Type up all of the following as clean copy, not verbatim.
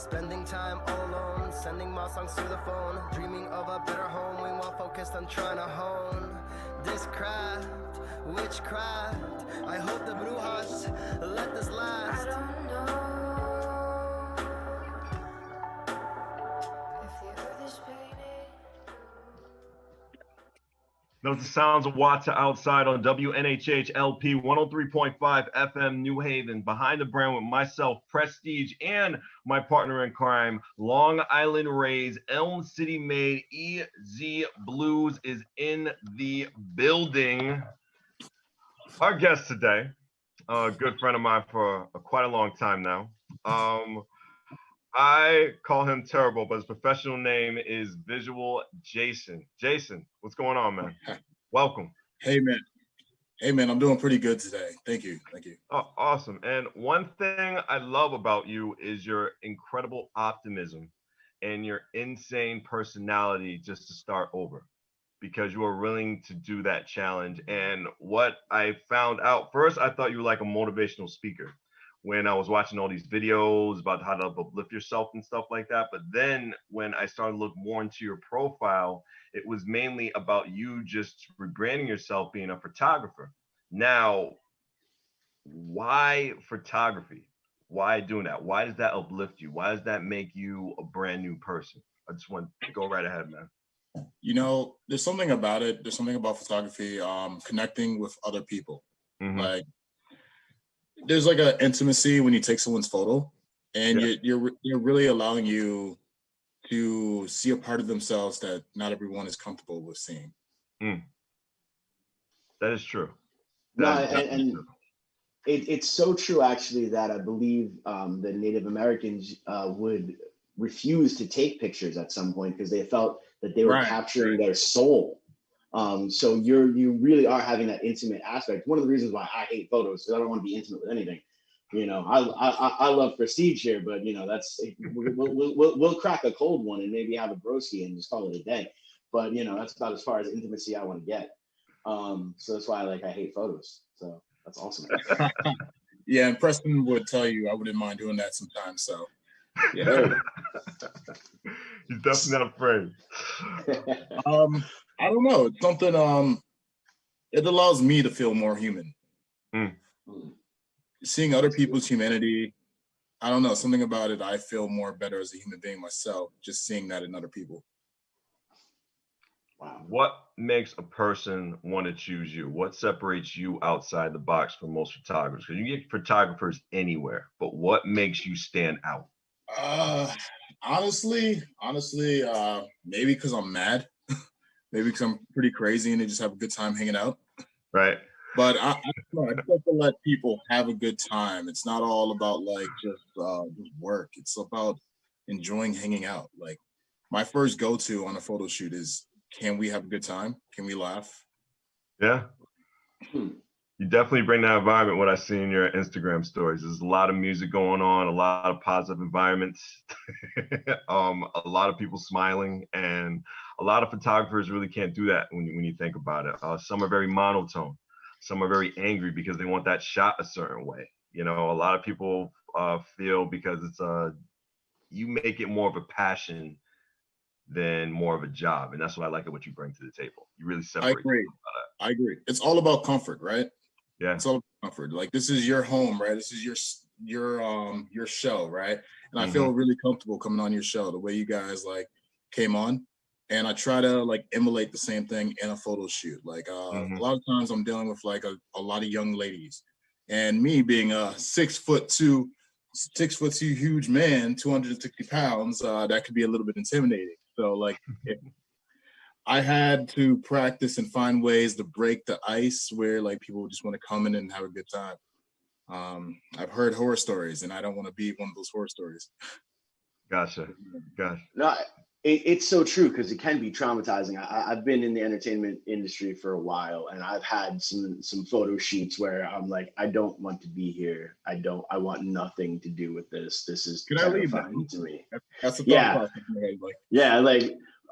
Spending time all alone, sending my songs to the phone, dreaming of a better home, we more focused on trying to hone this craft, witchcraft. I hope the Bluez let this last. I don't know if the earth is painted. Those are the sounds of Water Outside on WNHH LP 103.5 FM New Haven. Behind the brand with myself, Prestige, and my partner in crime, Long Island Rays, Elm City made EZ Bluez is in the building. Our guest today, a good friend of mine for quite a long time now. I call him Terrible, but his professional name is Visual Jason. Jason, what's going on, man? Welcome. Hey, man, I'm doing pretty good today. Thank you. Oh, awesome. And one thing I love about you is your incredible optimism and your insane personality just to start over, because you are willing to do that challenge. And what I found out, first, I thought you were like a motivational speaker when I was watching all these videos about how to uplift yourself and stuff like that. But then when I started to look more into your profile, it was mainly about you just rebranding yourself being a photographer. Now, why photography? Why doing that? Why does that uplift you? Why does that make you a brand new person? I just want to go right ahead, man. You know, there's something about it. There's something about photography, connecting with other people. Mm-hmm. Like, there's like an intimacy when you take someone's photo, and you're really allowing you to see a part of themselves that not everyone is comfortable with seeing. That is true. It's so true, actually, that I believe the Native Americans would refuse to take pictures at some point because they felt that they were capturing their soul. So you really are having that intimate aspect. One of the reasons why I hate photos is I don't want to be intimate with anything. You know, I love prestige here, but you know, that's we'll crack a cold one and maybe have a broski and just call it a day. But you know, that's about as far as intimacy I want to get. So that's why I hate photos. So that's awesome. Yeah, and Preston would tell you I wouldn't mind doing that sometimes. So yeah, he's definitely not afraid. I don't know. It's something. It allows me to feel more human. Seeing other people's humanity, I don't know, something about it. I feel more better as a human being myself, just seeing that in other people. Wow. What makes a person want to choose you? What separates you outside the box from most photographers? Because you get photographers anywhere, but what makes you stand out? Honestly, maybe because I'm mad. Maybe because I'm pretty crazy and they just have a good time hanging out. Right. But I just like to let people have a good time. It's not all about just work. It's about enjoying hanging out. Like, my first go-to on a photo shoot is, can we have a good time? Can we laugh? Yeah. You definitely bring that environment, what I see in your Instagram stories. There's a lot of music going on, a lot of positive environments, a lot of people smiling, and a lot of photographers really can't do that when you think about it. Some are very monotone. Some are very angry because they want that shot a certain way. You know, a lot of people feel because it's you make it more of a passion than more of a job. And that's what I like at what you bring to the table. You really separate. I agree. It's all about comfort, right? Yeah. It's all about comfort. Like, this is your home, right? This is your show, right? And I feel really comfortable coming on your show, the way you guys came on. And I try to emulate the same thing in a photo shoot. A lot of times I'm dealing with a lot of young ladies, and me being a 6'2" huge man, 260 pounds, that could be a little bit intimidating. So I had to practice and find ways to break the ice where people just want to come in and have a good time. I've heard horror stories, and I don't want to be one of those horror stories. Gotcha. No, it's so true, because it can be traumatizing. I've been in the entertainment industry for a while, and I've had some photo shoots where I'm like, I don't want to be here. I want nothing to do with this. This is terrifying to me. That's the thought process. Yeah,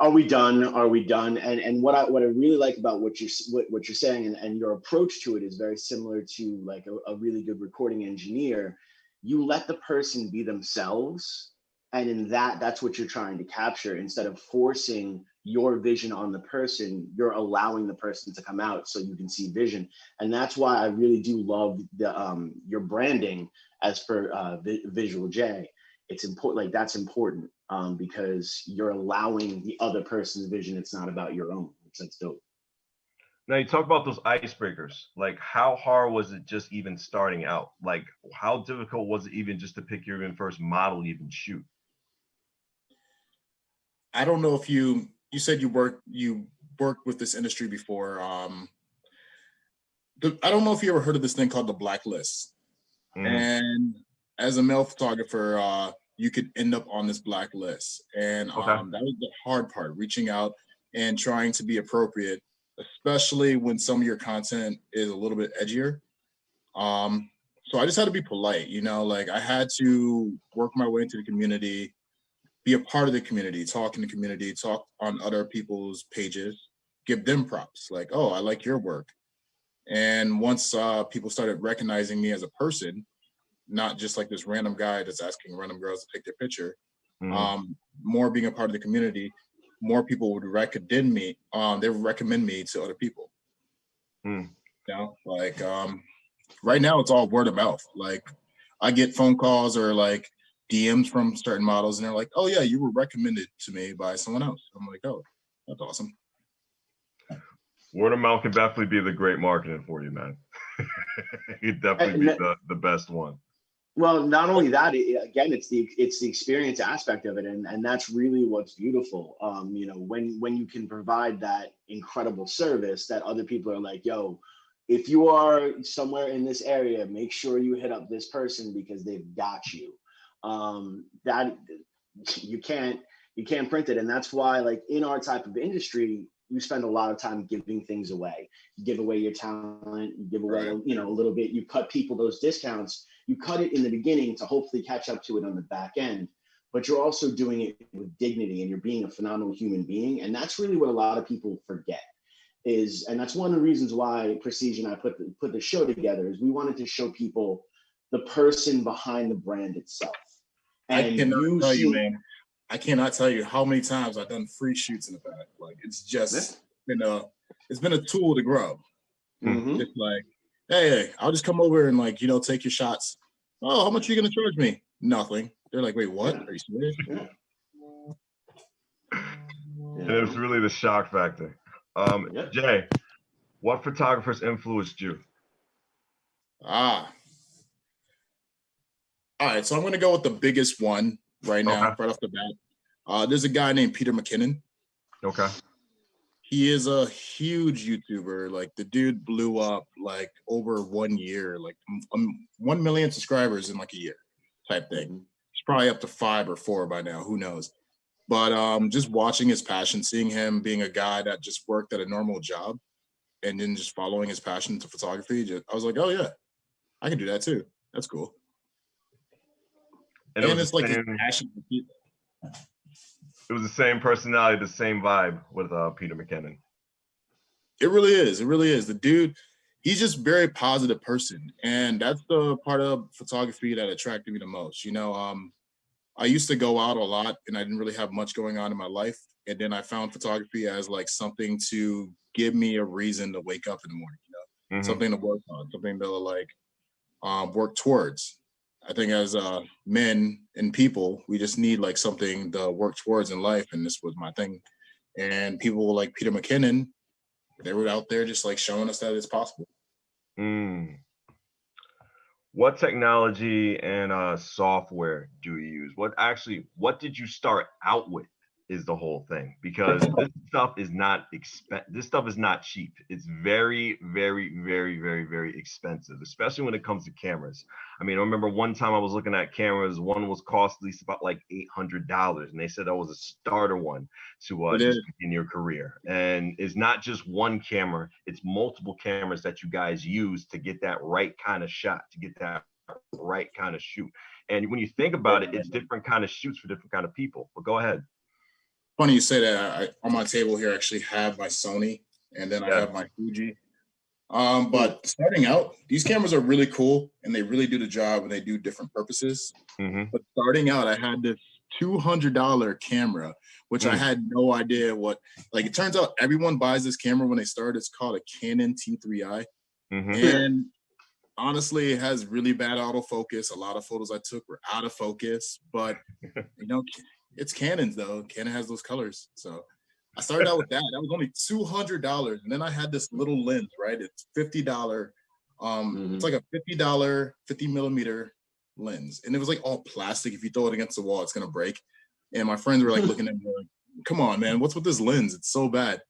are we done? Are we done? And what I really like about what you're saying, and your approach to it is very similar to a really good recording engineer. You let the person be themselves, And in that's what you're trying to capture. Instead of forcing your vision on the person, you're allowing the person to come out so you can see vision. And that's why I really do love the your branding as per Visual J. It's important, like that's important, because you're allowing the other person's vision. It's not about your own. That's dope. Now you talk about those icebreakers. Like, how hard was it just even starting out? Like, how difficult was it even just to pick your even first model to even shoot? I don't know if you said you worked with this industry before. I don't know if you ever heard of this thing called the blacklist. And as a male photographer, you could end up on this blacklist. And that was the hard part, reaching out and trying to be appropriate, especially when some of your content is a little bit edgier. So I just had to be polite, you know, like I had to work my way into the community, be a part of the community, talk in the community, talk on other people's pages, give them props, like, oh, I like your work. And once people started recognizing me as a person, not just like this random guy that's asking random girls to take their picture, more being a part of the community, more people would recommend me. They would recommend me to other people. You know, like right now it's all word of mouth. Like I get phone calls or like DMs from certain models, and they're like, "Oh yeah, you were recommended to me by someone else." I'm like, "Oh, that's awesome." Word of mouth can definitely be the great marketing for you, man. It'd definitely be the best one. Well, not only that, again, it's the experience aspect of it, and that's really what's beautiful. You know, when you can provide that incredible service that other people are like, yo, if you are somewhere in this area, make sure you hit up this person because they've got you. That you can't print it, and that's why, like in our type of industry, you spend a lot of time giving things away. You give away your talent, you give away, you know, a little bit. You cut people those discounts. You cut it in the beginning to hopefully catch up to it on the back end, but you're also doing it with dignity and you're being a phenomenal human being. And that's really what a lot of people forget and that's one of the reasons why Prestige and I put the show together, is we wanted to show people the person behind the brand itself. And I cannot tell you, man. I cannot tell you how many times I've done free shoots in the back. Like it's just been a tool to grow. It's like, hey, I'll just come over and like, you know, take your shots. Oh, how much are you gonna charge me? Nothing. They're like, wait, what? Are you serious? And it's really the shock factor. Jay, what photographers influenced you? All right, so I'm gonna go with the biggest one right now, right off the bat. There's a guy named Peter McKinnon. Okay. He is a huge YouTuber. Like the dude blew up like over 1 year, like 1 million subscribers in like a year type thing. He's probably up to 5 or 4 by now, who knows? But just watching his passion, seeing him being a guy that just worked at a normal job and then just following his passion to photography, I was like, oh yeah, I can do that too. That's cool. And it's like his passion for people. It was the same personality, the same vibe with Peter McKinnon. It really is. It really is. The dude, he's just a very positive person. And that's the part of photography that attracted me the most. You know, I used to go out a lot and I didn't really have much going on in my life. And then I found photography as like something to give me a reason to wake up in the morning, you know, something to work on, something to like work towards. I think as men and people, we just need like something to work towards in life. And this was my thing. And people like Peter McKinnon, they were out there just like showing us that it's possible. What technology and software do you use? What did you start out with is the whole thing, because this stuff is not cheap. It's very, very, very, very, very expensive, especially when it comes to cameras. I mean, I remember one time I was looking at cameras, one was costly about like $800, and they said that was a starter one to just begin your career. And it's not just one camera, it's multiple cameras that you guys use to get that right kind of shot, to get that right kind of shoot. And when you think about it, it's different kind of shoots for different kind of people. But go ahead. Funny you say that. On my table here, I actually have my Sony, and then I have my Fuji. But starting out, these cameras are really cool, and they really do the job, and they do different purposes. But starting out, I had this $200 camera, which I had no idea what. Like, it turns out everyone buys this camera when they start. It's called a Canon T3i, and honestly, it has really bad autofocus. A lot of photos I took were out of focus, but it's Canon's though. Canon has those colors, so I started out with that. That was only $200, and then I had this little lens. Right, it's $50. It's like a $50 50mm lens, and it was like all plastic. If you throw it against the wall, it's gonna break. And my friends were like looking at me like, "Come on, man, what's with this lens? It's so bad."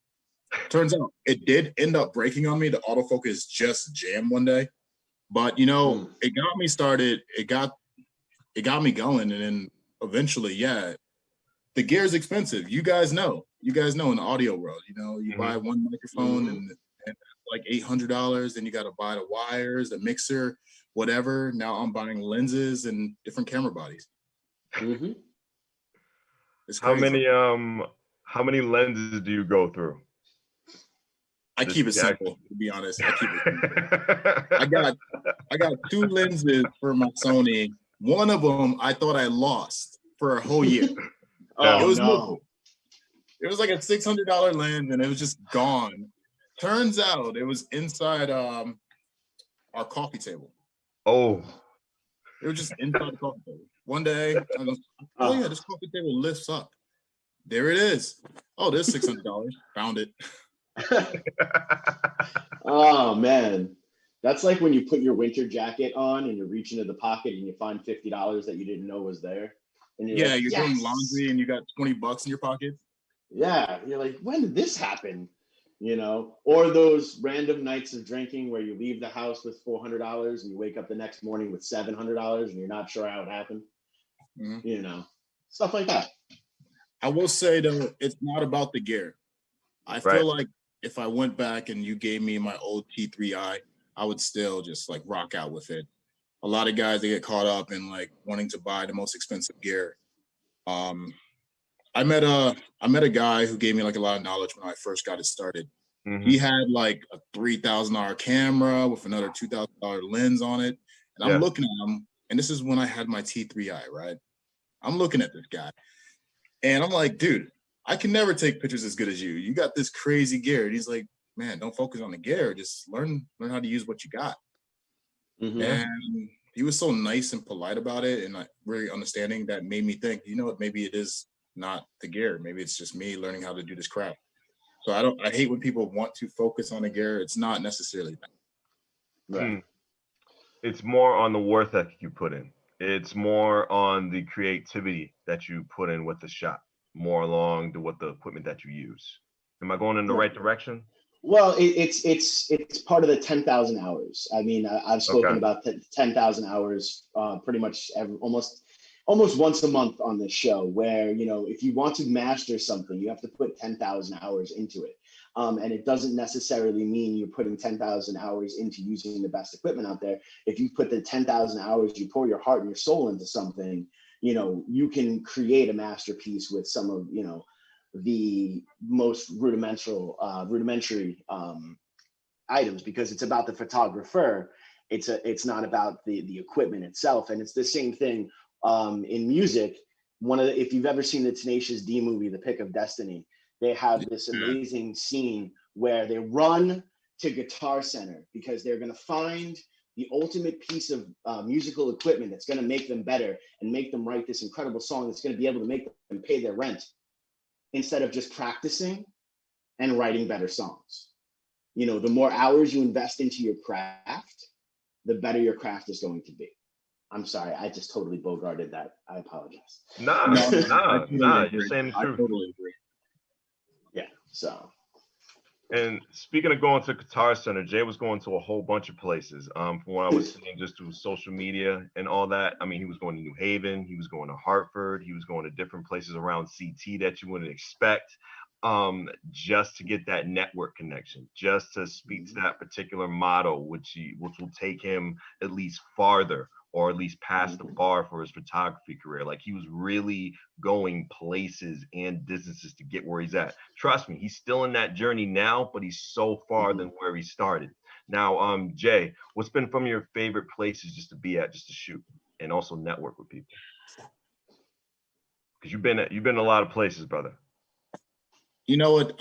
Turns out it did end up breaking on me. The autofocus just jammed one day, but it got me started. It got me going, and then eventually, the gear is expensive. You guys know in the audio world, you buy one microphone and like $800, then you got to buy the wires, the mixer, whatever. Now I'm buying lenses and different camera bodies. It's crazy. How many lenses do you go through? I keep it simple, to be honest. I keep it simple. I got 2 lenses for my Sony. One of them I thought I lost for a whole year. It was missing. It was like a $600 lens, and it was just gone. Turns out it was inside our coffee table. Oh. It was just inside the coffee table. One day, I go, oh yeah, this coffee table lifts up. There it is. Oh, there's $600. Found it. Oh man, that's like when you put your winter jacket on and you reach into the pocket and you find $50 that you didn't know was there. And you're like, you're doing laundry and you got $20 in your pocket. Yeah, you're like, when did this happen? Or those random nights of drinking where you leave the house with $400 and you wake up the next morning with $700 and you're not sure how it happened. Stuff like that. I will say though, it's not about the gear. I feel like if I went back and you gave me my old T3i, I would still just like rock out with it. A lot of guys, they get caught up in like wanting to buy the most expensive gear. I met a guy who gave me like a lot of knowledge when I first got it started. He had like a $3,000 camera with another $2,000 lens on it. And I'm looking at him, and this is when I had my T3i, right? I'm looking at this guy, and I'm like, dude, I can never take pictures as good as you. You got this crazy gear. And he's like, man, don't focus on the gear. Just learn how to use what you got. And he was so nice and polite about it, and like really understanding. That made me think, maybe it is not the gear. Maybe it's just me learning how to do this crap. So I hate when people want to focus on the gear. It's not necessarily that. Right. It's more on the work ethic you put in. It's more on the creativity that you put in with the shot, more along to what the equipment that you use. Am I going in the right direction? Well, it's part of the 10,000 hours. I mean, I've spoken about 10,000 hours pretty much almost once a month on this show, where, if you want to master something, you have to put 10,000 hours into it. And it doesn't necessarily mean you're putting 10,000 hours into using the best equipment out there. If you put the 10,000 hours, you pour your heart and your soul into something, you can create a masterpiece with some of, the most rudimentary items, because it's about the photographer. It's not about the equipment itself. And it's the same thing in music. If you've ever seen the Tenacious D movie, The Pick of Destiny, they have this amazing scene where they run to Guitar Center because they're going to find the ultimate piece of musical equipment that's going to make them better and make them write this incredible song that's going to be able to make them pay their rent, instead of just practicing and writing better songs. The more hours you invest into your craft, the better your craft is going to be. I'm sorry, I just totally bogarted that. I apologize. Nah, you're saying the truth. I totally agree. Yeah, so. And speaking of going to Guitar Center, Jay was going to a whole bunch of places. From what I was seeing just through social media and all that. I mean, he was going to New Haven, he was going to Hartford, he was going to different places around CT that you wouldn't expect, just to get that network connection, just to speak to that particular model, which will take him at least farther, or at least past the bar for his photography career. Like, he was really going places and businesses to get where he's at. Trust me, he's still in that journey now, but he's so far than where he started. Now, Jay, what's been some of your favorite places just to be at, just to shoot and also network with people? You've been a lot of places, brother. You know what?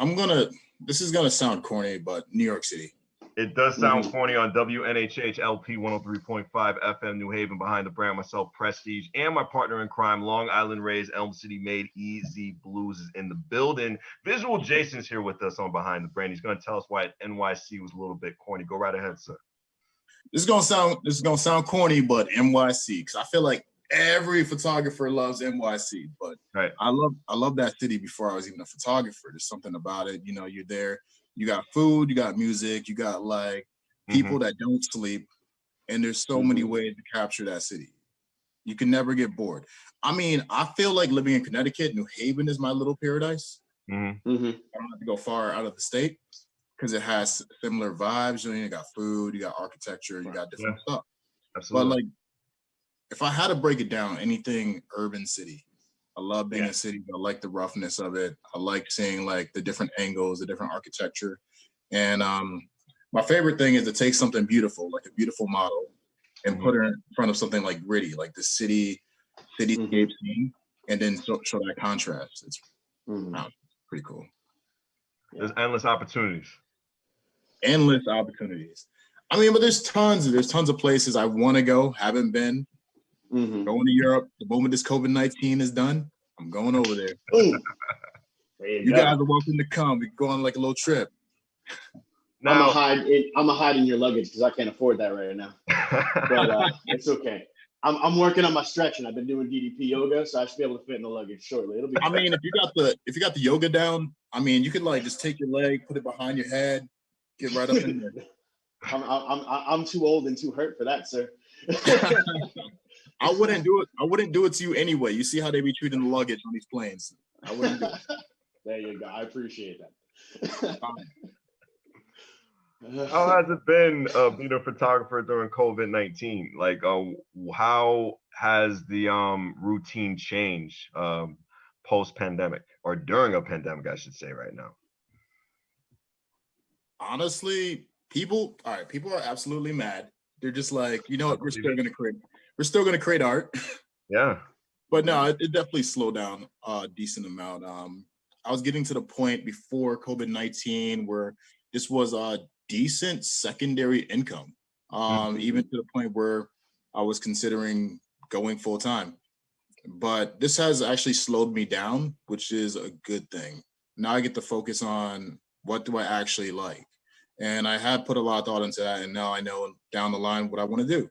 This is gonna sound corny, but New York City. It does sound corny on WNHH LP 103.5 FM New Haven, behind the brand, myself, Prestige, and my partner in crime, Long Island raised, Elm City made, Easy Bluez is in the building. Visual Jason's here with us on Behind the Brand. He's going to tell us why NYC was a little bit corny. Go right ahead, sir. This is gonna sound corny, but NYC, because I feel like every photographer loves NYC, but right. I love that city before I was even a photographer. There's something about it. You know, you're there, you got food, you got music, you got like people that don't sleep, and there's so many ways to capture that city. You can never get bored. I mean, I feel like living in Connecticut, New Haven is my little paradise. I don't have to go far out of the state because it has similar vibes. You got food, you got architecture, you got different stuff. Absolutely. But like, if I had to break it down, anything urban city. I love being in a city. I like the roughness of it. I like seeing like the different angles, the different architecture. And my favorite thing is to take something beautiful, like a beautiful model, and put her in front of something like gritty, like the cityscape scene, and then show that contrast. It's pretty cool. There's endless opportunities. Endless opportunities. I mean, but there's tons of places I want to go, haven't been. Going to Europe. The moment this COVID-19 is done, I'm going over there. You guys are welcome to come. We can go on like a little trip. Now, I'm gonna hide in your luggage because I can't afford that right now. But it's okay. I'm working on my stretching. I've been doing DDP yoga, so I should be able to fit in the luggage shortly. It'll be. I mean, if you got the yoga down, I mean, you could like just take your leg, put it behind your head, get right up in there. I'm too old and too hurt for that, sir. I wouldn't do it. I wouldn't do it to you anyway. You see how they be treating the luggage on these planes. I wouldn't do it. There you go. I appreciate that. How has it been being a photographer during COVID-19? Like, how has the routine changed post-pandemic, or during a pandemic, I should say, right now? Honestly, people are absolutely mad. They're just like, you know what, we're still gonna create art. Yeah. But no, it definitely slowed down a decent amount. I was getting to the point before COVID-19 where this was a decent secondary income, even to the point where I was considering going full time. But this has actually slowed me down, which is a good thing. Now I get to focus on what do I actually like. And I had put a lot of thought into that, and now I know down the line what I want to do,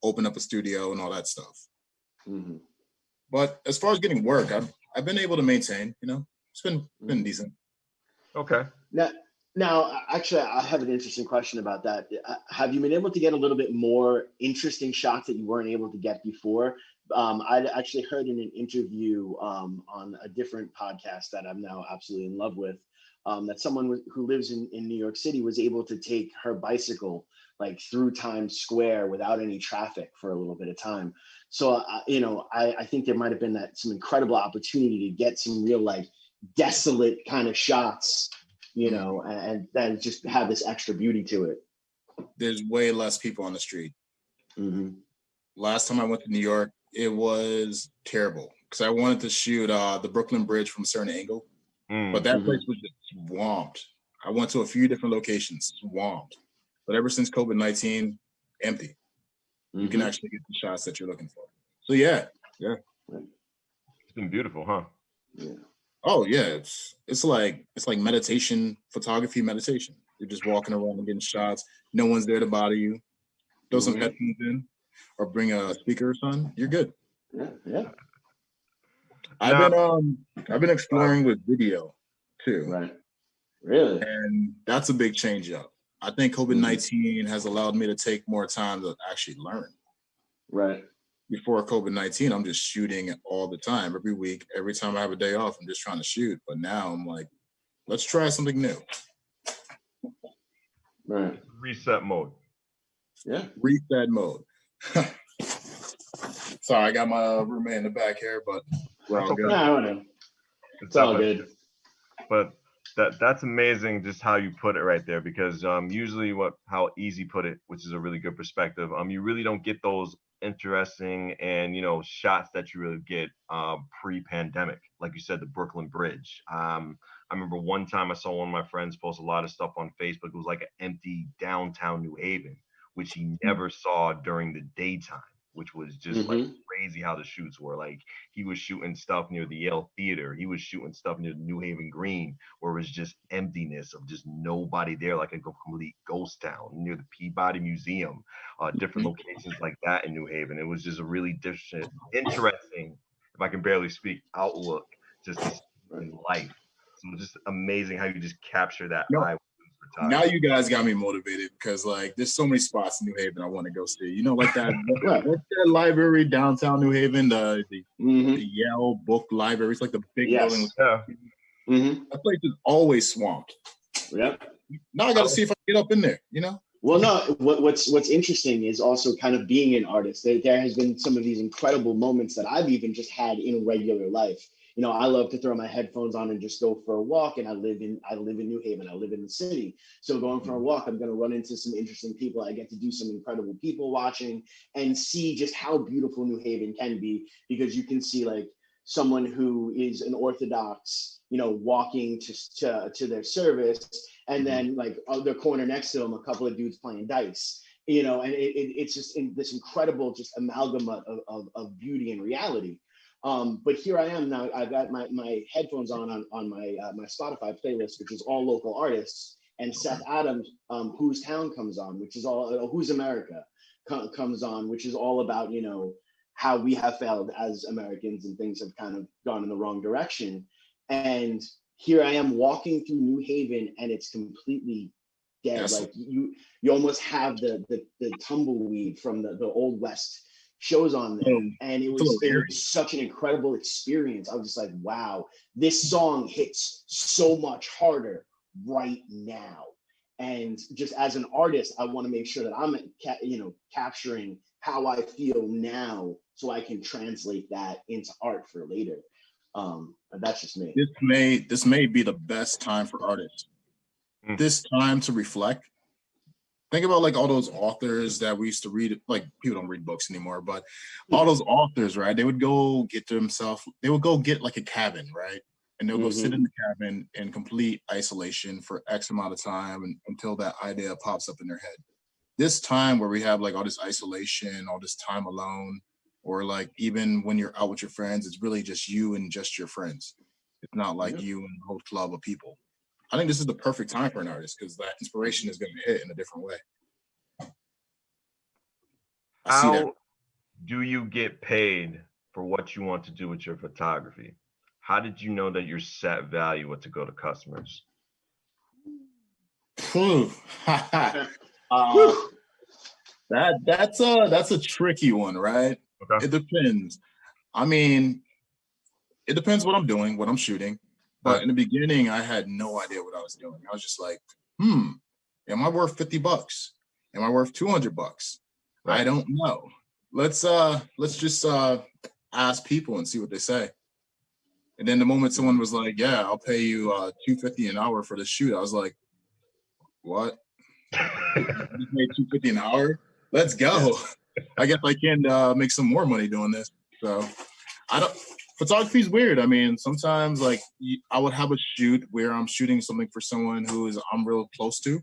open up a studio and all that stuff. But as far as getting work, I've been able to maintain. You know, it's been decent. Okay. Now, actually, I have an interesting question about that. Have you been able to get a little bit more interesting shots that you weren't able to get before? I actually heard in an interview on a different podcast that I'm now absolutely in love with, that someone who lives in New York City was able to take her bicycle like through Times Square without any traffic for a little bit of time. So, I think there might have been some incredible opportunity to get some real like desolate kind of shots, and then just have this extra beauty to it. There's way less people on the street. Last time I went to New York, it was terrible because I wanted to shoot the Brooklyn Bridge from a certain angle, but that place was just swamped. I went to a few different locations, swamped. But ever since COVID-19, empty. You can actually get the shots that you're looking for. So yeah. It's been beautiful, huh? Yeah. Oh yeah, it's like meditation, photography meditation. You're just walking around and getting shots. No one's there to bother you. Throw some headphones in, or bring a speaker or something. You're good. Yeah. I've been exploring with video too. Right. Really? And that's a big change up. I think COVID-19 has allowed me to take more time to actually learn. Right. Before COVID-19, I'm just shooting all the time, every week, every time I have a day off, I'm just trying to shoot. But now I'm like, let's try something new. Right. Reset mode. Yeah. Reset mode. Sorry, I got my roommate in the back here, but we're all good. No. It's all good. But that's amazing, just how you put it right there, because usually how Easy put it, which is a really good perspective, you really don't get those interesting and shots that you really get pre-pandemic. Like you said, the Brooklyn Bridge. I remember one time I saw one of my friends post a lot of stuff on Facebook. It was like an empty downtown New Haven, which he never saw during the daytime, which was just like crazy how the shoots were. Like he was shooting stuff near the Yale Theater. He was shooting stuff near the New Haven Green, where it was just emptiness of just nobody there, like a complete ghost town near the Peabody Museum, different locations like that in New Haven. It was just a really different, interesting, if I can barely speak, outlook just to see in life. So it's just amazing how you just capture that eye. Now you guys got me motivated because like there's so many spots in New Haven I want to go see. Like that, what's that library downtown New Haven, the Yale Book Library. It's like the big building. Yeah. That place is always swamped. Yeah. Now I got to see if I can get up in there. Well, no. What's interesting is also kind of being an artist. There has been some of these incredible moments that I've even just had in regular life. I love to throw my headphones on and just go for a walk. And I live in New Haven. I live in the city. So going for a walk, I'm going to run into some interesting people. I get to do some incredible people watching and see just how beautiful New Haven can be, because you can see like someone who is an Orthodox, walking to their service, and then like the corner next to them, a couple of dudes playing dice. And it's just this incredible just amalgam of beauty and reality. But here I am now. I've got my headphones on my my Spotify playlist, which is all local artists. And Seth Adams, Whose Town comes on, which is all Who's America comes on, which is all about how we have failed as Americans and things have kind of gone in the wrong direction. And here I am walking through New Haven, and it's completely dead. Yes. Like you almost have the tumbleweed from the Old West shows on there, and it was such an incredible experience. I was just like, wow, this song hits so much harder right now. And just as an artist, I want to make sure that I'm capturing how I feel now, so I can translate that into art for later. But that's just me. This may be the best time for artists. This time to reflect. Think about like all those authors that we used to read. Like people don't read books anymore, but all those authors, right? They would go get like a cabin, right? And they'll go sit in the cabin in complete isolation for X amount of time until that idea pops up in their head. This time where we have like all this isolation, all this time alone, or like even when you're out with your friends, it's really just you and just your friends. It's not like you and a whole club of people. I think this is the perfect time for an artist because that inspiration is going to hit in a different way. How do you get paid for what you want to do with your photography? How did you know that your set value was to go to customers? That's a tricky one, right? Okay. It depends. I mean, it depends what I'm doing, what I'm shooting. But in the beginning, I had no idea what I was doing. I was just like, am I worth $50? Am I worth $200? Right. I don't know. Let's just ask people and see what they say. And then the moment someone was like, yeah, I'll pay you $250 an hour for this shoot, I was like, what? You made $250 an hour? Let's go. I guess I can make some more money doing this. So photography is weird. I mean, sometimes like I would have a shoot where I'm shooting something for someone who I'm real close to.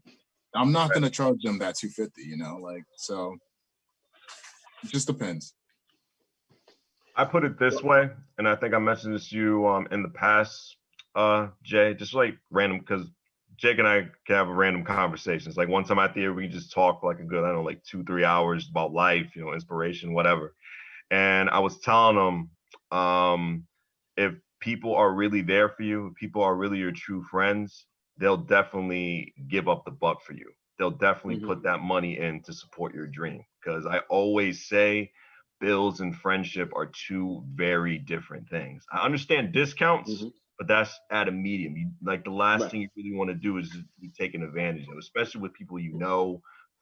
I'm not going to charge them that $250, so it just depends. I put it this way, and I think I mentioned this to you in the past, Jay, just like random, because Jake and I can have a random conversations. Like one time out there, we just talk like a good, 2-3 hours about life, inspiration, whatever. And I was telling them, if people are really there for you, if people are really your true friends, they'll definitely give up the buck for you. They'll definitely put that money in to support your dream. Because I always say bills and friendship are two very different things. I understand discounts, but that's at a medium. The last thing you really want to do is be taken advantage of, especially with people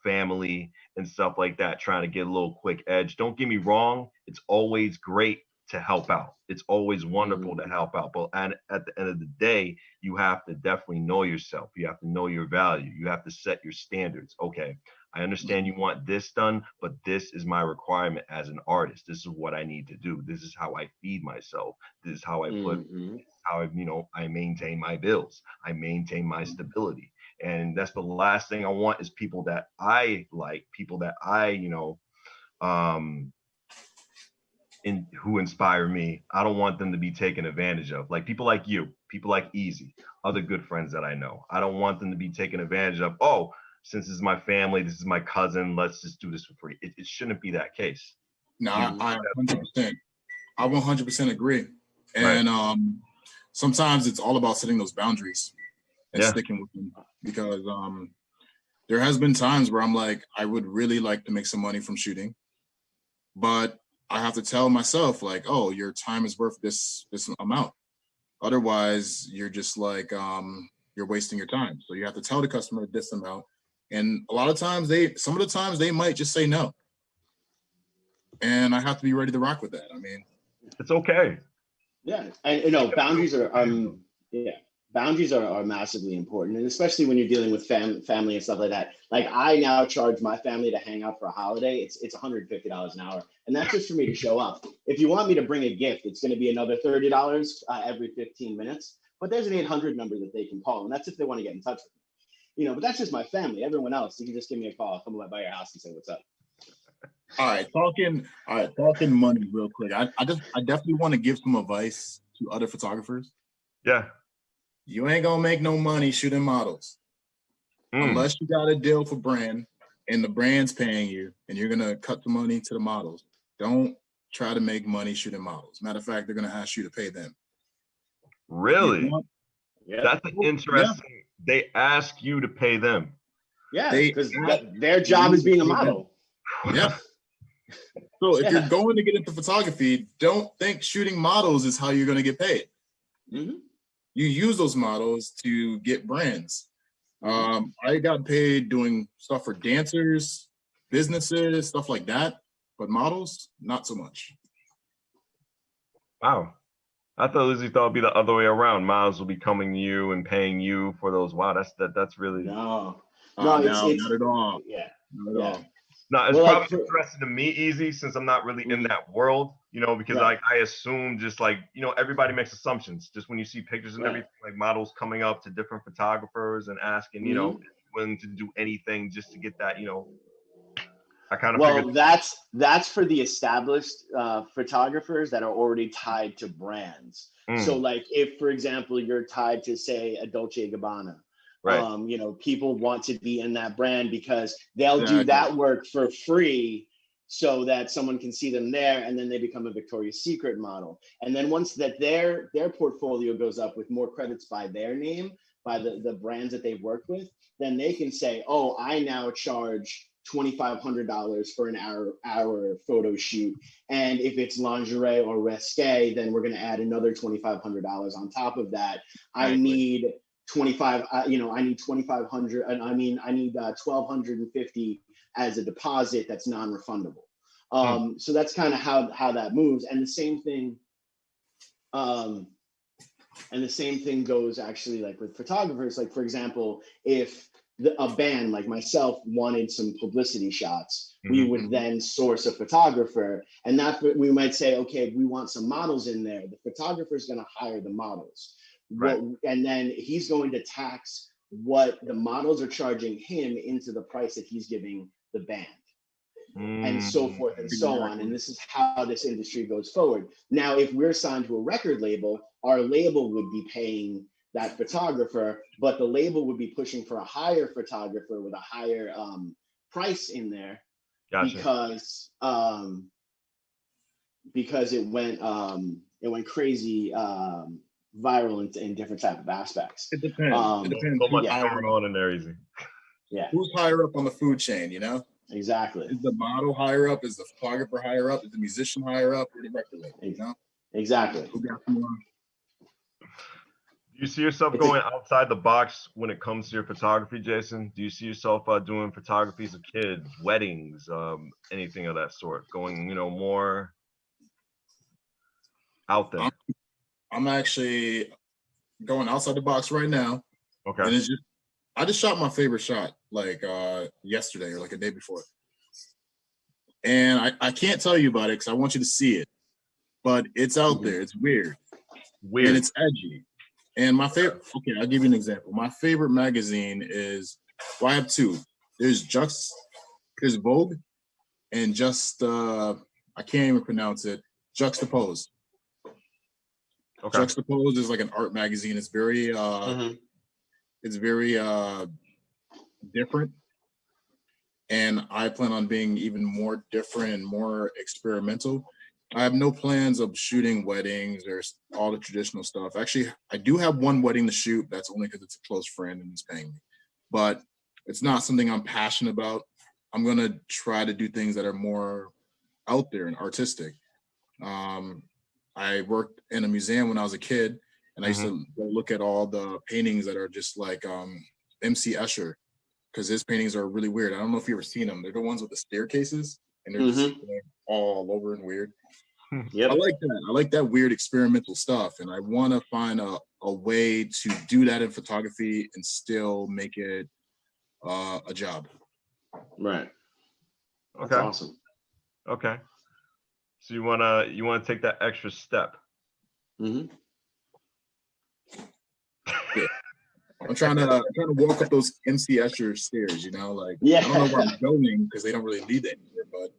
family and stuff like that, trying to get a little quick edge. Don't get me wrong, it's always great to help out. It's always wonderful to help out. But at the end of the day, you have to definitely know yourself. You have to know your value. You have to set your standards. Okay, I understand you want this done, but this is my requirement as an artist. This is what I need to do. This is how I feed myself. This is how I put, how I, I maintain my bills. I maintain my stability. And that's the last thing I want is people that I like, people that I, who inspire me. I don't want them to be taken advantage of. Like people like you, people like Easy, other good friends that I know. I don't want them to be taken advantage of. Oh, since this is my family, this is my cousin, let's just do this for free. It shouldn't be that case. No, I 100% agree. And sometimes it's all about setting those boundaries and sticking with them, because there has been times where I'm like, I would really like to make some money from shooting, but I have to tell myself like, oh, your time is worth this amount. Otherwise, you're just like, you're wasting your time. So you have to tell the customer this amount. And a lot of times some of the times they might just say no. And I have to be ready to rock with that. I mean, it's okay. Yeah. And boundaries are, boundaries are massively important, and especially when you're dealing with family and stuff like that. Like I now charge my family to hang out for a holiday. It's $150 an hour, and that's just for me to show up. If you want me to bring a gift, it's going to be another $30 every 15 minutes. But there's an 800 number that they can call, and that's if they want to get in touch with me. But that's just my family. Everyone else, you can just give me a call. I'll come by your house and say what's up. All right, talking money real quick. I definitely want to give some advice to other photographers. Yeah. You ain't gonna make no money shooting models unless you got a deal for brand and the brand's paying you and you're gonna cut the money to the models. Don't try to make money shooting models. Matter of fact, they're gonna ask you to pay them. Really? That's interesting. They ask you to pay them. Yeah, because their job is being a model. Yeah. So if you're going to get into photography, don't think shooting models is how you're gonna get paid. Mm-hmm. You use those models to get brands. I got paid doing stuff for dancers, businesses, stuff like that, but models, not so much. Wow. I thought Lizzie thought it'd be the other way around. Models will be coming to you and paying you for those. Wow, that's really no, not at all. Yeah, not at all. No, it's probably interesting to me, Easy, since I'm not really in that world, because like I assume just like, everybody makes assumptions just when you see pictures and everything, like models coming up to different photographers and asking, willing to do anything just to get that, I kind of figured. That's for the established photographers that are already tied to brands. So like if, for example, you're tied to say a Dolce & Gabbana, right. People want to be in that brand because they'll do that work for free so that someone can see them there, and then they become a Victoria's Secret model. And then once that their portfolio goes up with more credits by their name, by the brands that they've worked with, then they can say, oh, I now charge $2,500 for an hour photo shoot. And if it's lingerie or risque, then we're going to add another $2,500 on top of that. I need 25, I need 2,500, and I need 1,250 as a deposit that's non-refundable. So that's kind of how that moves. And the same thing goes actually like with photographers. Like, for example, if a band like myself wanted some publicity shots, we would then source a photographer, and we might say, okay, we want some models in there. The photographer is going to hire the models. Right. And then he's going to tax what the models are charging him into the price that he's giving the band, and so forth and so on. And this is how this industry goes forward. Now, if we're signed to a record label, our label would be paying that photographer, but the label would be pushing for a higher photographer with a higher price in there. Gotcha. Because it went crazy viral in different type of aspects. It depends. It depends. So much going on in there, Easy. Yeah. Who's higher up on the food chain? Exactly. Is the model higher up? Is the photographer higher up? Is the musician higher up? Or the record label? Exactly. Who got more? Do you see yourself going outside the box when it comes to your photography, Jason? Do you see yourself doing photographies of kids, weddings, anything of that sort? Going, more out there. I'm actually going outside the box right now. Okay. And I just shot my favorite shot like yesterday or like a day before. And I can't tell you about it because I want you to see it. But it's out there. It's weird. And it's edgy. And my favorite, okay, I'll give you an example. My favorite magazine is, well, I have two. There's Vogue and I can't even pronounce it, Juxtapose. Okay. Juxtapose is like an art magazine. It's very, it's very different. And I plan on being even more different and more experimental. I have no plans of shooting weddings or all the traditional stuff. Actually, I do have one wedding to shoot. That's only because it's a close friend and he's paying me. But it's not something I'm passionate about. I'm going to try to do things that are more out there and artistic. I worked in a museum when I was a kid, and I used to go look at all the paintings that are just like MC Escher, because his paintings are really weird. I don't know if you've ever seen them. They're the ones with the staircases, and they're just all over and weird. Yep. I like that. I like that weird experimental stuff, and I want to find a way to do that in photography and still make it a job. Right. Okay. That's awesome. Okay. So you wanna take that extra step. Yeah. I'm trying to walk up those MC Escher stairs, you know, like I don't know where I'm going because they don't really lead anywhere, but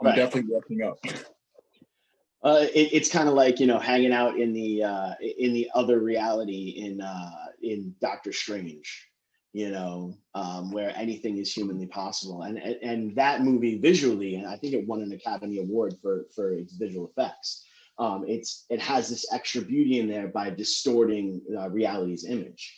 I'm definitely walking up. It's kind of like, you know, hanging out in the other reality in Doctor Strange, you know, where anything is humanly possible, and that movie visually, and I think it won an Academy Award for its visual effects. It has this extra beauty in there by distorting reality's image.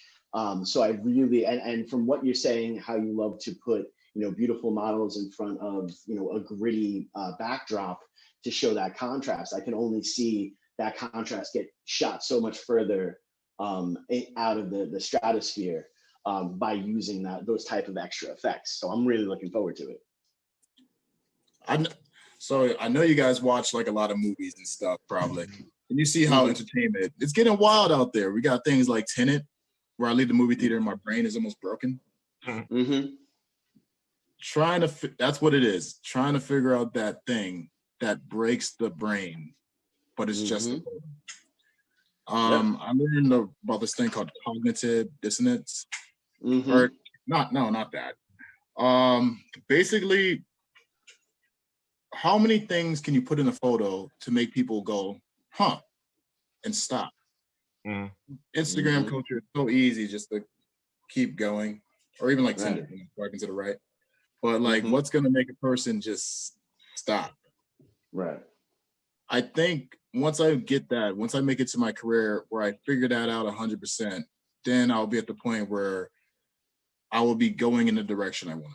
So I really, and from what you're saying, how you love to put, you know, beautiful models in front of, you know, a gritty backdrop to show that contrast, I can only see that contrast get shot so much further out of the stratosphere by using those type of extra effects. So I'm really looking forward to it. So I know you guys watch like a lot of movies and stuff, probably. And you see how entertainment, it's getting wild out there. We got things like Tenet, where I leave the movie theater and my brain is almost broken. That's what it is. Trying to figure out that thing that breaks the brain, but it's just I learned about this thing called cognitive dissonance. Or not that. Basically, how many things can you put in a photo to make people go, huh, and stop? Instagram culture is so easy just to keep going, or even like Tinder, you know, swiping to the right. But like, what's gonna make a person just stop? Right. I think once I make it to my career where I figure that out 100%, then I'll be at the point where I will be going in the direction I want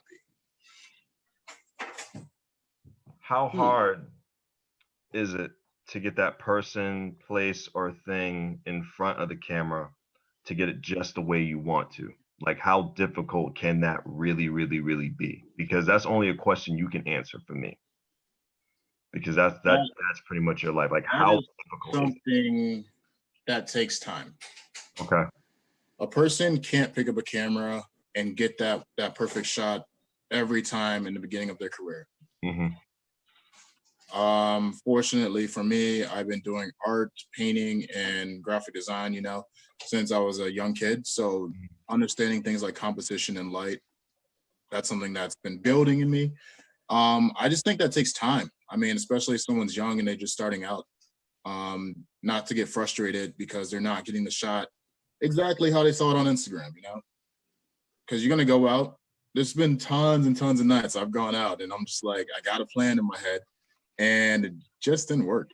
to be. How hard is it to get that person, place, or thing in front of the camera to get it just the way you want to? Like, how difficult can that really, really, really be? Because that's only a question you can answer for me. Because that's pretty much your life. Like, how difficult is something that takes time. Okay. A person can't pick up a camera and get that perfect shot every time in the beginning of their career. Fortunately for me, I've been doing art, painting, and graphic design, you know, since I was a young kid. So understanding things like composition and light, that's something that's been building in me. I just think that takes time. I mean, especially if someone's young and they're just starting out, not to get frustrated because they're not getting the shot exactly how they saw it on Instagram, you know, because you're going to go out. There's been tons and tons of nights I've gone out and I'm just like, I got a plan in my head and it just didn't work.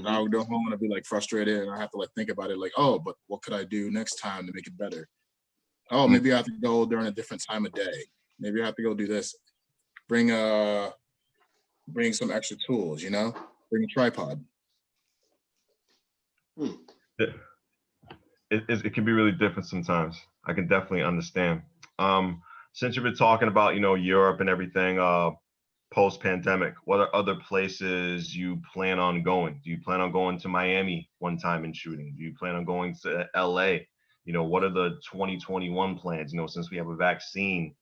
I would go home and I'd be like frustrated and I have to like think about it like, oh, but what could I do next time to make it better? Oh, maybe I have to go during a different time of day. Maybe I have to go do this. Bring some extra tools, you know? Bring a tripod. It can be really different sometimes. I can definitely understand. Since you've been talking about, you know, Europe and everything, post-pandemic, what are other places you plan on going? Do you plan on going to Miami one time and shooting? Do you plan on going to LA You know, what are the 2021 plans? You know, since we have a vaccine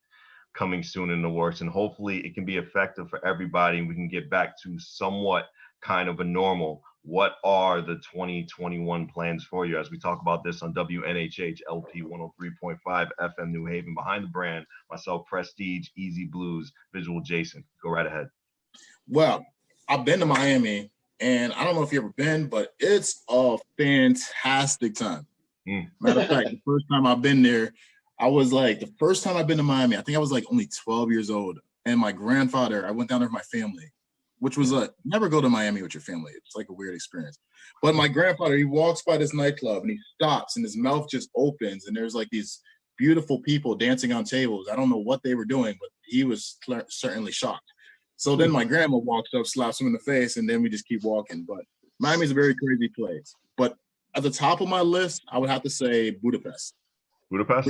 coming soon in the works, and hopefully it can be effective for everybody and we can get back to somewhat kind of a normal. What are the 2021 plans for you as we talk about this on WNHH LP 103.5 FM New Haven? Behind the brand, myself, Prestige, Easy Blues, Visual Jason. Go right ahead. Well, I've been to Miami, and I don't know if you've ever been, but it's a fantastic time. Matter of fact, the first time I've been there, the first time I've been to Miami, I think I was like only 12 years old. And my grandfather, I went down there with my family, which was never go to Miami with your family. It's like a weird experience. But my grandfather, he walks by this nightclub and he stops and his mouth just opens. And there's like these beautiful people dancing on tables. I don't know what they were doing, but he was certainly shocked. So then my grandma walks up, slaps him in the face, and then we just keep walking. But Miami's a very crazy place. But at the top of my list, I would have to say Budapest. Budapest?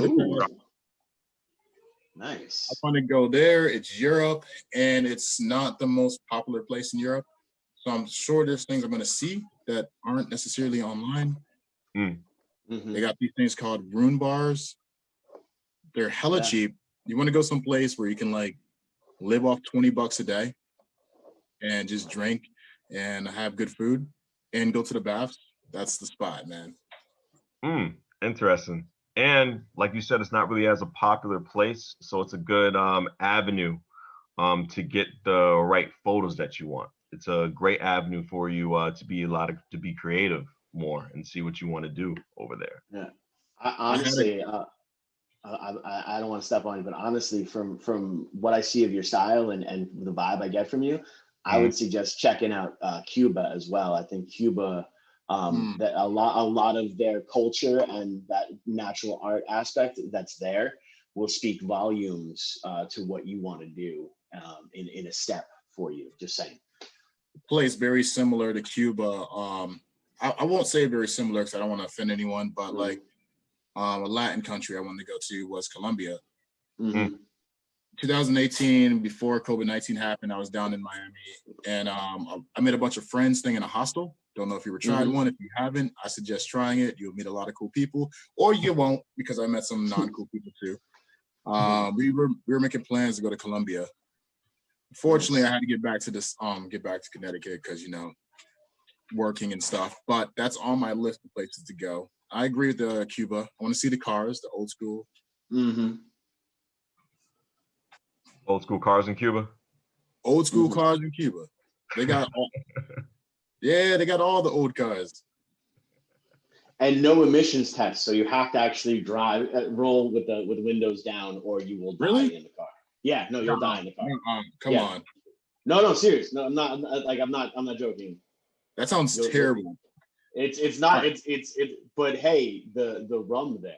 Nice. I want to go there. It's Europe, and it's not the most popular place in Europe. So I'm sure there's things I'm going to see that aren't necessarily online. They got these things called rune bars. They're hella cheap. You want to go someplace where you can like live off $20 a day and just drink and have good food and go to the baths. That's the spot, man. Interesting. And like you said, it's not really as a popular place, so it's a good avenue to get the right photos that you want. It's a great avenue for you to be creative more and see what you want to do over there. Yeah, honestly, I don't want to step on you, but honestly, from what I see of your style and the vibe I get from you, I would suggest checking out Cuba as well. I think Cuba, that a lot of their culture and that natural art aspect that's there will speak volumes to what you want to do in a step for you. Just saying. Place very similar to Cuba. I won't say very similar because I don't want to offend anyone, but like a Latin country I wanted to go to was Colombia. 2018, before COVID-19 happened, I was down in Miami, and I met a bunch of friends staying in a hostel. Don't know if you ever tried one. If you haven't, I suggest trying it. You'll meet a lot of cool people, or you won't, because I met some non-cool people too. We were making plans to go to Colombia. Fortunately, I had to get back to Connecticut because, you know, working and stuff. But that's on my list of places to go. I agree with Cuba. I want to see the cars, the old school. Old school cars in Cuba? Old school cars in Cuba. They got all, they got all the old cars. And no emissions test, so you have to actually roll with windows down, or you will die in the car. Yeah, no, you'll die in the car. Come on. No, serious. No, I'm not joking. That sounds terrible. It's not. It's but hey, the rum there.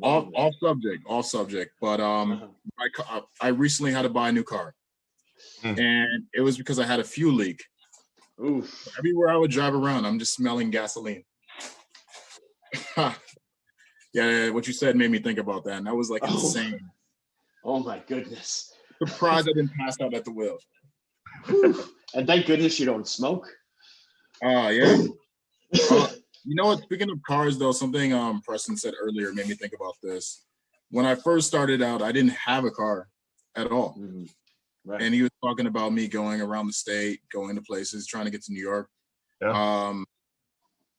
Off subject. But I recently had to buy a new car, and it was because I had a fuel leak. Oof. Everywhere I would drive around, I'm just smelling gasoline. Yeah, what you said made me think about that, and that was like insane. Oh my goodness! Surprised I didn't pass out at the wheel. And thank goodness you don't smoke. Yeah. You know what? Speaking of cars, though, something Preston said earlier made me think about this. When I first started out, I didn't have a car at all. Right. And he was talking about me going around the state, going to places, trying to get to New York. Yeah.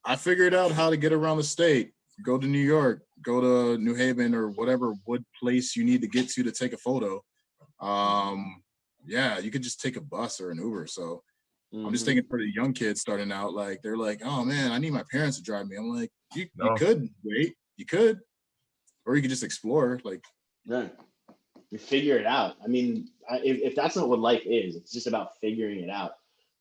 I figured out how to get around the state. Go to New York, go to New Haven, or whatever wood place you need to get to take a photo. Yeah, you could just take a bus or an Uber. So I'm just thinking for the young kids starting out, like they're like, oh man, I need my parents to drive me. I'm like, you could wait, you could, or you could just explore. Like, yeah, you figure it out. I mean, if that's not what life is, it's just about figuring it out,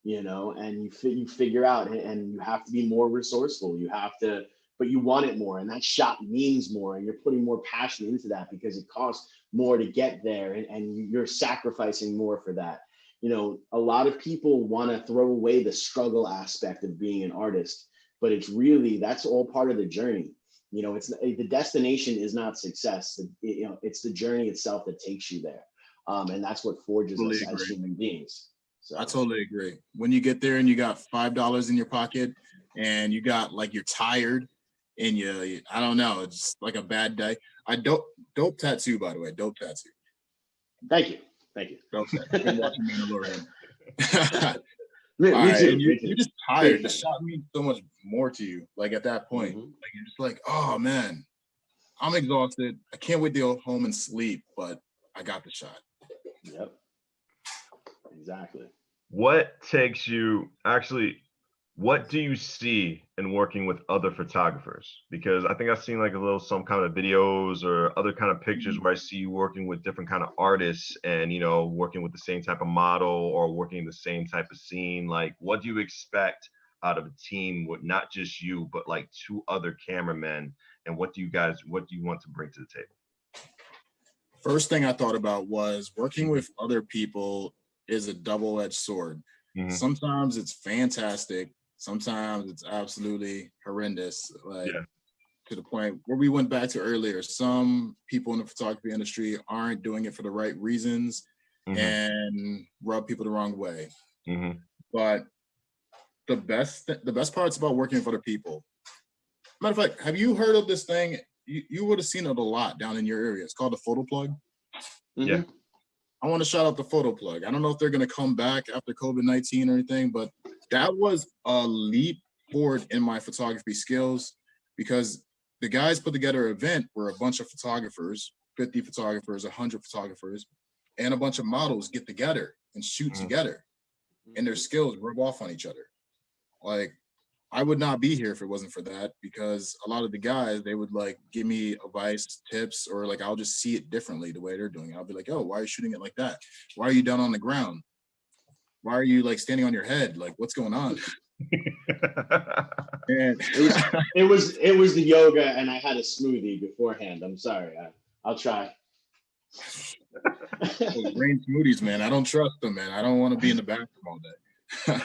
you know. And you figure out, and you have to be more resourceful. You have to, but you want it more, and that shot means more, and you're putting more passion into that because it costs more to get there, and you're sacrificing more for that. You know, a lot of people want to throw away the struggle aspect of being an artist, but it's really, that's all part of the journey. You know, it's the destination is not success. It's the journey itself that takes you there. And that's what forges us as human beings. So I totally agree. When you get there and you got $5 in your pocket and you got, like, you're tired in you. I don't know. It's like a bad day. Dope tattoo, by the way. Dope tattoo. Thank you. Dope tattoo. I've been watching Mandalorian. Me right, too. You're just tired. The shot means so much more to you. Like at that point, like you're just like, oh man, I'm exhausted. I can't wait to go home and sleep, but I got the shot. Yep. Exactly. What takes you what do you see in working with other photographers? Because I think I've seen like some kind of videos or other kind of pictures where I see you working with different kind of artists and, you know, working with the same type of model or working the same type of scene. Like, what do you expect out of a team with not just you, but like 2 other cameramen? And what do you want to bring to the table? First thing I thought about was working with other people is a double-edged sword. Mm-hmm. Sometimes it's fantastic. Sometimes it's absolutely horrendous, like to the point where we went back to earlier. Some people in the photography industry aren't doing it for the right reasons and rub people the wrong way. But the best parts about working for the people. Matter of fact, have you heard of this thing? You would have seen it a lot down in your area. It's called the photo plug. Yeah. I want to shout out the photo plug. I don't know if they're going to come back after COVID-19 or anything, but that was a leap forward in my photography skills because the guys put together an event where a bunch of photographers, 50 photographers, 100 photographers, and a bunch of models get together and shoot together, and their skills rub off on each other. Like, I would not be here if it wasn't for that, because a lot of the guys, they would like give me advice, tips, or like I'll just see it differently the way they're doing it. I'll be like, oh, why are you shooting it like that? Why are you down on the ground? Why are you like standing on your head? Like, what's going on? And it was the yoga, and I had a smoothie beforehand. I'm sorry. I'll try. Those green smoothies, man. I don't trust them, man. I don't want to be in the bathroom all day.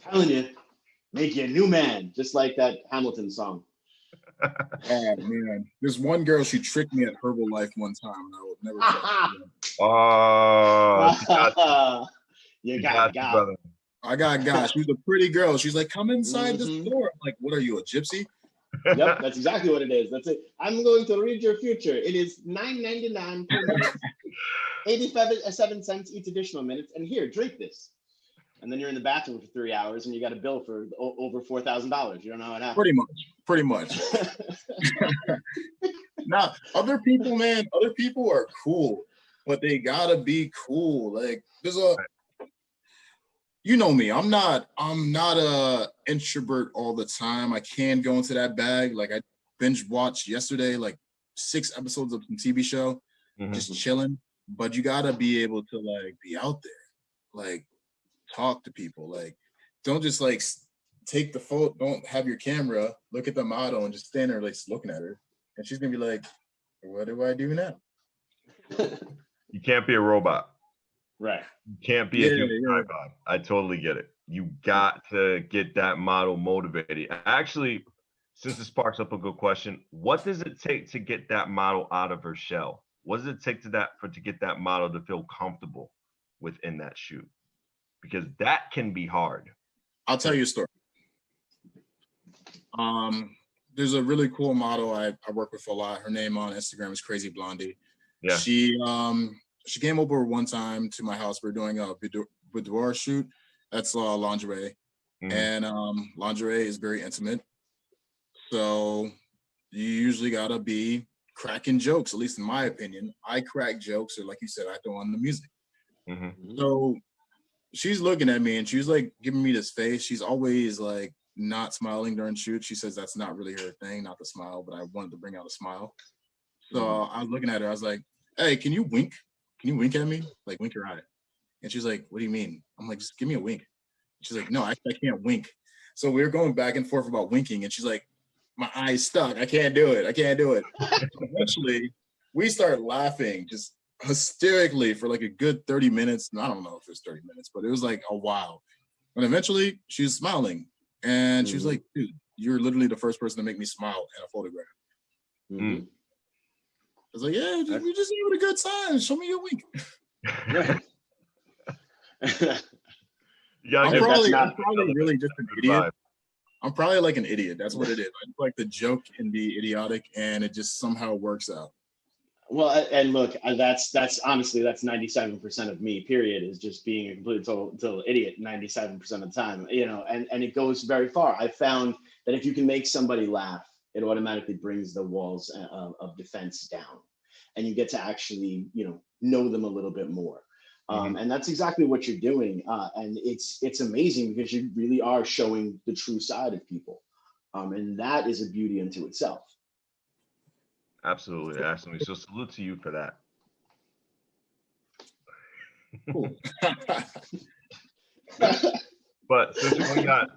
Telling you. Make you a new man, just like that Hamilton song. Oh man, there's one girl, she tricked me at Herbalife one time, and I would never. You got brother. I got. She was a pretty girl. She's like, "Come inside the store." I'm like, what are you, a gypsy? Yep, that's exactly what it is. That's it. I'm going to read your future. It is $9.99 per minute, 87 cents each additional minutes, and here, drink this. And then you're in the bathroom for 3 hours and you got a bill for over $4,000. You don't know how it happened. Pretty much. Now, other people are cool, but they gotta be cool. Like you know me, I'm not a introvert all the time. I can go into that bag. Like I binge watched yesterday, like 6 episodes of some TV show, just chilling. But you gotta be able to like be out there. Like, talk to people. Like, don't just like take the photo, don't have your camera, look at the model and just stand there like looking at her, and she's gonna be like, what do I do now? You can't be a robot, right? You can't be a tripod. I totally get it. You got to get that model motivated. Actually, since this sparks up a good question, what does it take to get that model out of her shell? What does it take to get that model to feel comfortable within that shoot? Because that can be hard. I'll tell you a story. There's a really cool model I work with a lot. Her name on Instagram is Crazy Blondie. Yeah. She came over one time to my house. We're doing a boudoir shoot. That's lingerie. And lingerie is very intimate. So you usually gotta be cracking jokes, at least in my opinion. I crack jokes, or like you said, I throw on the music. So she's looking at me and she's like giving me this face. She's always like not smiling during shoot. She says that's not really her thing, not to smile, but I wanted to bring out a smile. So I was looking at her. I was like, hey, can you wink? Can you wink at me? Like, wink your eye. And she's like, what do you mean? I'm like, just give me a wink. She's like, no, I can't wink. So we were going back and forth about winking. And she's like, my eye's stuck. I can't do it. Eventually, we start laughing just hysterically for like a good 30 minutes. And I don't know if it was 30 minutes, but it was like a while. And eventually she was smiling, and she was like, dude, you're literally the first person to make me smile in a photograph. I was like, yeah, we just having a good time. Show me your wink. I'm probably really just an idiot. I'm probably like an idiot. That's what it is. I like the joke and be idiotic, and it just somehow works out. Well, and look, that's honestly, that's 97% of me, period, is just being a complete total idiot 97% of the time, you know, and it goes very far. I found that if you can make somebody laugh, it automatically brings the walls of defense down, and you get to actually, you know them a little bit more. And that's exactly what you're doing. And it's amazing because you really are showing the true side of people. And that is a beauty unto itself. Absolutely, absolutely. So salute to you for that. Cool. But since we only got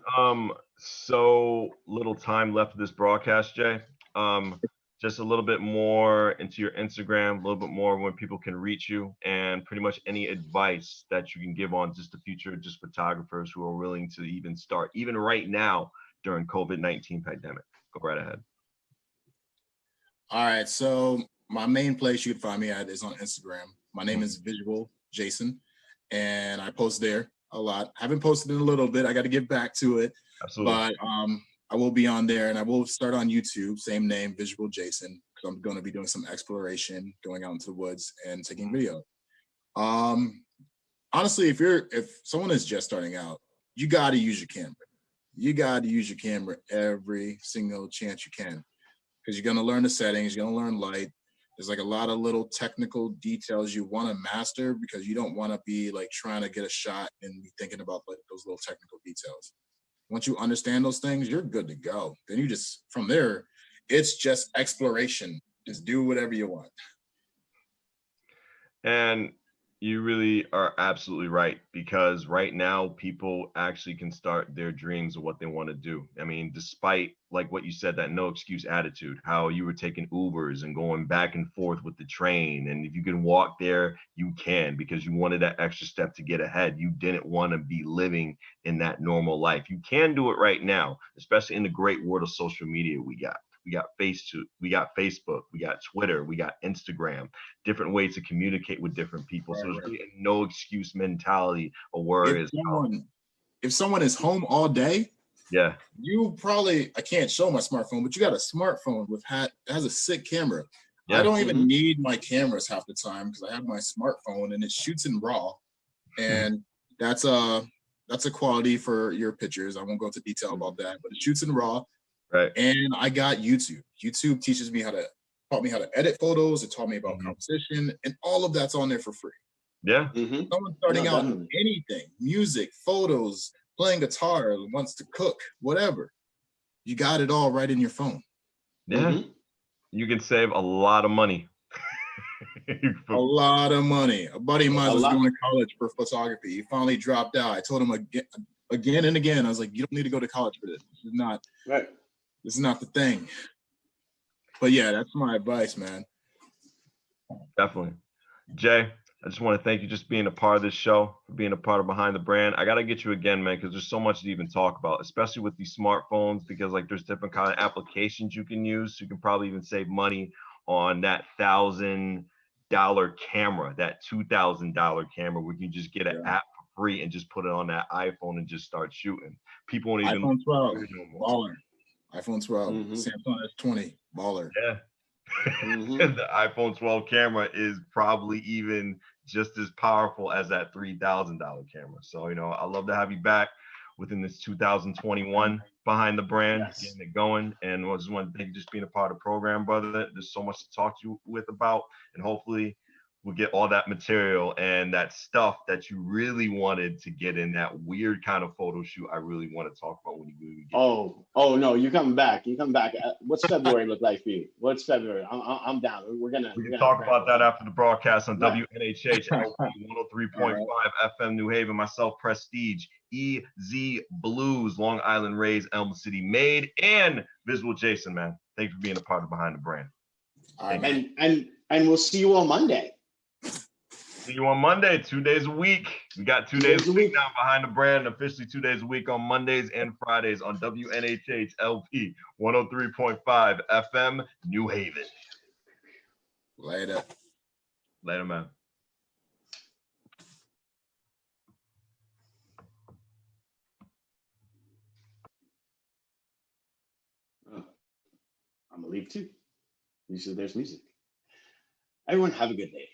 so little time left of this broadcast, Jay, just a little bit more into your Instagram, a little bit more when people can reach you, and pretty much any advice that you can give on just the future, just photographers who are willing to even start, even right now during COVID-19 pandemic. Go right ahead. All right, so my main place you can find me at is on Instagram. My name is Visual Jason, and I post there a lot. I haven't posted in a little bit. I got to get back to it. Absolutely. But I will be on there, and I will start on YouTube, same name, Visual Jason, because I'm going to be doing some exploration, going out into the woods and taking video. Honestly, if someone is just starting out, you got to use your camera. You got to use your camera every single chance you can, because you're going to learn the settings, you're going to learn light. There's like a lot of little technical details you want to master, because you don't want to be like trying to get a shot and be thinking about like those little technical details. Once you understand those things, you're good to go. Then you just, from there, it's just exploration. Just do whatever you want. And you really are absolutely right, because right now people actually can start their dreams of what they want to do. I mean, despite like what you said, that no excuse attitude, how you were taking Ubers and going back and forth with the train. And if you can walk there, you can, because you wanted that extra step to get ahead. You didn't want to be living in that normal life. You can do it right now, especially in the great world of social media we got. We got Facebook, we got Twitter, we got Instagram, different ways to communicate with different people. So there's really a no excuse mentality of where if someone is home all day, yeah, you probably, I can't show my smartphone, but you got a smartphone that has a sick camera. Yeah. I don't even need my cameras half the time, because I have my smartphone and it shoots in RAW, and that's a quality for your pictures. I won't go into detail about that, but it shoots in RAW. Right. And I got YouTube. YouTube taught me how to edit photos. It taught me about composition, and all of that's on there for free. Yeah. Someone starting out in anything, music, photos, playing guitar, wants to cook, whatever. You got it all right in your phone. Yeah. You can save a lot of money. A lot of money. A buddy of mine was going to college for photography. He finally dropped out. I told him again and again, I was like, you don't need to go to college for this. This is not right. This is not the thing. But yeah, that's my advice, man. Definitely. Jay, I just want to thank you just being a part of this show, for being a part of Behind the Brand. I got to get you again, man, because there's so much to even talk about, especially with these smartphones, because like there's different kind of applications you can use. So you can probably even save money on that $1,000 camera, that $2,000 camera, where you can just get an app for free and just put it on that iPhone and just start shooting. People won't even iPhone 12, baller. iPhone 12, Samsung S20, baller. Yeah. The iPhone 12 camera is probably even just as powerful as that $3,000 camera. So, you know, I'd love to have you back within this 2021 Behind the Brand, getting it going. And I just want to thank you just being a part of the program, brother. There's so much to talk to you with about, and hopefully we'll get all that material and that stuff that you really wanted to get in that weird kind of photo shoot. I really want to talk about when you really get Oh no, you're coming back. You come back. What's February look like for you? What's February? I'm down. We can talk about that after the broadcast on WNHH 103.5 FM New Haven. Myself, Prestige, EZ Bluez, Long Island Rays, Elm City Made, and Visual Jason, man. Thank you for being a part of Behind the Brand. All right, and we'll see you on Monday. See you on Monday, 2 days a week. We got 2 days a week now Behind the Brand, officially 2 days a week on Mondays and Fridays on WNHH LP 103.5 FM New Haven. Later, man. I'm gonna leave too. Usually there's music. Everyone have a good day.